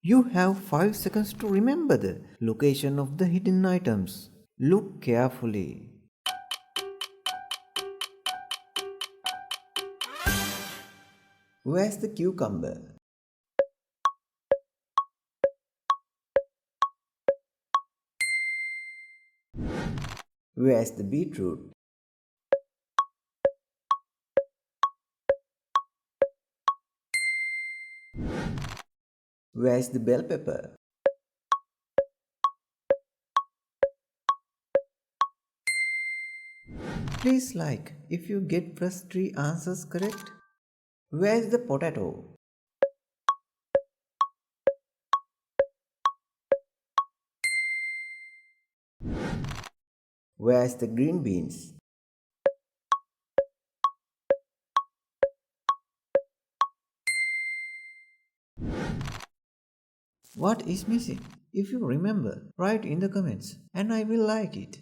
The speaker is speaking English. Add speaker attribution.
Speaker 1: You have 5 seconds to remember the location of the hidden items. Look carefully. Where's the cucumber? Where's the beetroot? Where's the bell pepper? Please like if you get first 3 answers correct. Where's the potato? Where's the green beans? What is missing? If you remember, write in the comments and I will like it.